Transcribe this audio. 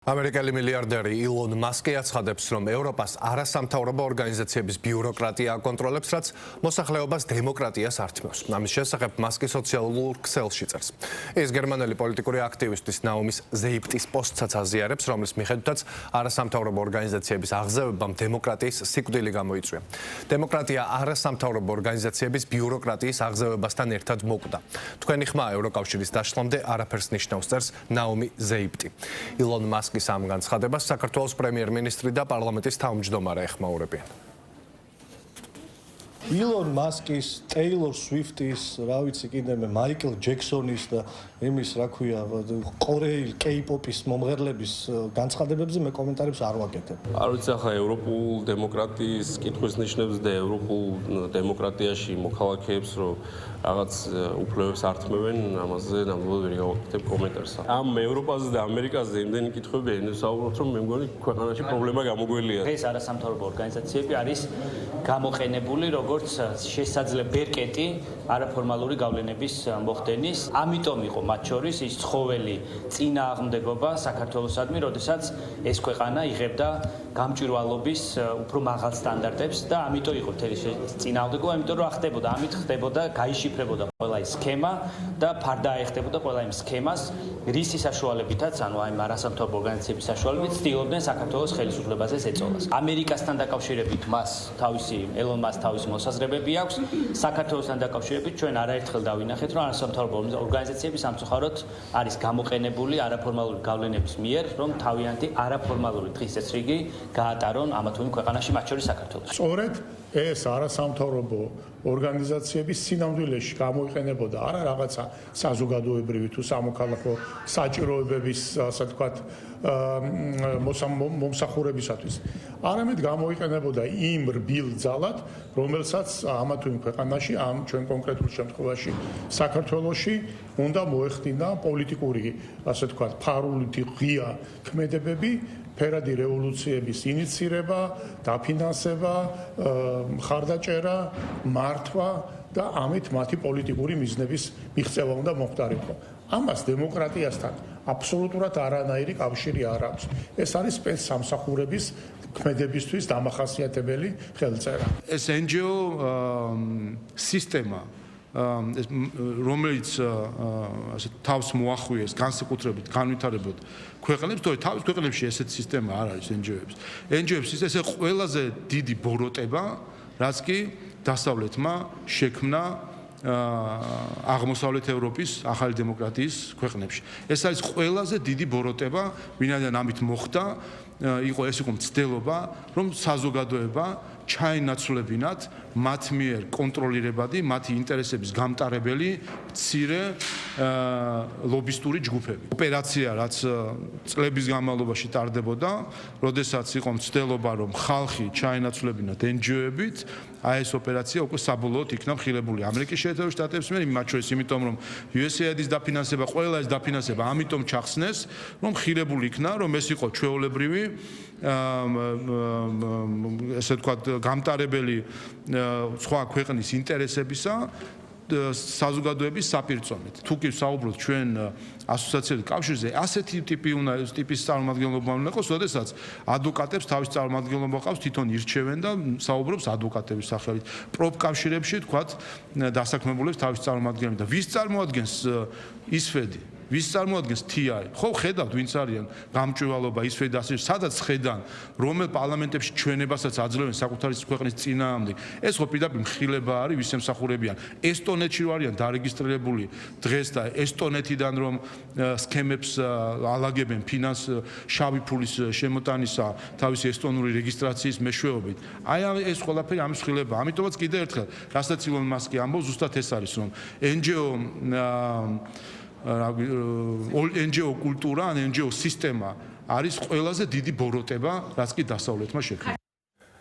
ამერიკელი მილიარდერი ილონ მასკი აცხადებს, რომ ევროპას არასამთავრობო ორგანიზაციების ბიუროკრატია აკონტროლებს, რაც მოსახლეობას დემოკრატიას ართმევს. ამის შესახებ მასკი სოციალურ ქსელში წერს. ის გერმანელი პოლიტიკური აქტივისტის ნაუმის ზეიპტის პოსტსაც აზიარებს, რომლის მიხედვითაც არასამთავრობო ორგანიზაციების აღზევებამ დემოკრატიის სიკვდილი გამოიწვია. დემოკრატია არასამთავრობო ორგანიზაციების ბიუროკრატიის აღზევებასთან ერთად მოკვდა. თქვენი ხმა ევროკავშირის დაშლამდე არაფერს ნიშნავს, წერს ნაუმი ზეიპტი. ილონ მასკი ამ განცხადებას საქართველოს პრემიერ-მინისტრი და პარლამენტის თავმჯდომარე ეხმაურებიან. ილონ მასკის, ტეილორ სვიფტის, რა ვიცი კიდე მე მაიკლ ჯექსონის და იმის რა ქვია, კორეის კეიპოპის მომღერლების განცხადებებზე მე კომენტარებს არ ვაკეთებ. არ ვიცი ახლა ევროპულ დემოკრატიის კითხვის ნიშნებს და ევროპულ დემოკრატიაში მოქალაქეებს რომ რაღაც უფლებებს ართმევენ, ამაზე ნამდვილად ვერ გავაკეთებ კომენტარს. ამ ევროპაზე და ამერიკაზე იმდენი კითხვები ენსაუბროთ, რომ მე მგონი ქვეყანაში პრობლემა გამოგველია. ეს არასამთავრობო ორგანიზაციები არის გამოყენებული როგორც შესაძლებელი ბერკეტი არაფორმალური გავლენების მოხდენის. ამიტომ იყო მათ შორის ის ცხოველი წინააღმდეგობა საქართველოსადმი, როდესაც ეს ქვეყანა იღებდა გამჭვირვალობის უფრო მაღალ სტანდარტებს და ამიტომ იყო მთელი წინააღმდეგობა, ამიტომ რომ ახდებოდა, ამით ხდებოდა, გაიშიფრებოდა ყველა ის სქემა და ფარდა აიხდებოდა ყველა იმ სქემას, რისი საშუალებითაც, ანუ აი არასამთავრობო ორგანიზაციების საშუალებით ცდილობდნენ საქართველოს ხელისუფლებაზე ზეწოლას. ამერიკასთან დაკავშირებით ელონ მასკს თავისი მოსაზრებები აქვს. საქართველოსთან დაკავშირებით ჩვენ არაერთხელ დავინახეთ, რომ არასამთავრობო ორგანიზაციები სამწუხაროდ არის გამოყენებული არაფორმალური გავლენების მიერ, რომ თავიანთი არაფორმალური დღის წესრიგი გაატარონ ამა თუ იმ ქვეყანაში, მათ შორის საქართველოში. სწორედ ეს არასამთავრობო ორგანიზაციების სინამდვილეში გამოიყენებოდა არა რაღაცა საზოგადოებრივი თუ სამოქალაქო საჭიროებების, ასე ვთქვათ, მომსახურებისათვის. არამედ გამოიყენებოდა იმ რბილ ძალად, რომელსაც ამა თუ იმ ქვეყანაში, ამ ჩვენ კონკრეტულ შემთხვევაში საქართველოში უნდა მოეხდინა პოლიტიკური, ასე ვთქვათ, ფარული ღია ქმედებები, ფერადი რევოლუციების ინიცირება, დაფინანსება, მხარდაჭერა, მართვა და ამით მათი პოლიტიკური მიზნების მიღწევა უნდა მოხდარიყო. ამას დემოკრატიასთან აბსოლუტურად არანაირი კავშირი არ აქვს. ეს არის სპეცსამსახურების ქმედებისთვის დამახასიათებელი ხელწერა. ეს NGO სისტემა რომელიც ასე თავს მოახვიეს განსაკუთრებით განვითარებულ ქვეყნებს, თორე თავის ქვეყნებში ესეთი სისტემა არ არის NGO-ებს. NGO-ებს ეს ყველაზე დიდი ბოროტება, რაც კი დასავლეთმა შექმნა აღმოსავლეთ ევროპის ახალი დემოკრატიის ქვეყნებში. ეს არის ყველაზე დიდი ბოროტება, ვინაიდან ამით მოხდა, ეს იყო მცდელობა, რომ საზოგადოება ჩაენაცვლებინათ მათ მიერ კონტროლირებადი, მათი ინტერესების გამტარებელი მცირე ლობისტური ჯგუფები. ოპერაცია, რაც წლების განმავლობაში ტარდებოდა, როდესაც იყო მცდელობა, რომ ხალხი ჩაენაცვლებინათ NGO-ებით, აი ეს ოპერაცია უკვე საბოლოოდ იქნა მხილებული ამერიკის შეერთებულ შტატებს მიერ, მათ შორის იმიტომ, რომ USAID-ის დაფინანსება, ყველა ეს დაფინანსება ამიტომ ჩახსნეს, რომ მხილებული იქნა, რომ ეს იყო ჩვეულებრივი ესე ვთქვათ, გამტარებელი სხვა ქვეყნის ინტერესებისა საზოგადოების საპირწონით. თუ კი საუბრობთ ჩვენ ასოციაციების კავშირზე, ასეთი ტიპის წარმომადგენლობა უნდა იყოს, როდესაც ადვოკატებს თავის წარმომადგენლობა ყავს, თვითონ ირჩევენ და საუბრობს ადვოკატების სახელით. პროფკავშირებში, თქვათ, დასაქმებულებს თავის წარმომადგენლები და ვის წარმოადგენს ისფედი? ვის წარმოადგენს TI? ხო, ხედავთ, ვინც არიან გამჭვირვალობა, ისფედი და ასე, სადაც ხედან, რომელ პარლამენტებში ჩვენებასაც აძლევენ საკუთარი ქვეყნის წინააღმდეგ. ეს ხო პირდაპირ მხილება არის, ვის ემსახურებიან. ესტონეთში რო არიან დარეგისტრირებული დღეს და ესტონეთიდან რომ სქემებს ალაგებენ შავი ფულის შემოტანისა თავისი ესტონური რეგისტრაციის მეშვეობით. აი ეს ყველაფერი ამის მხილებაა. ამიტომაც კიდევ ერთხელ, რასაც ილონ მასკი ამბობს, ზუსტად ეს არის, რომ NGO კულტურა, NGO სისტემა არის ყველაზე დიდი ბოროტება, რაც კი დასავლეთმა შექმნა.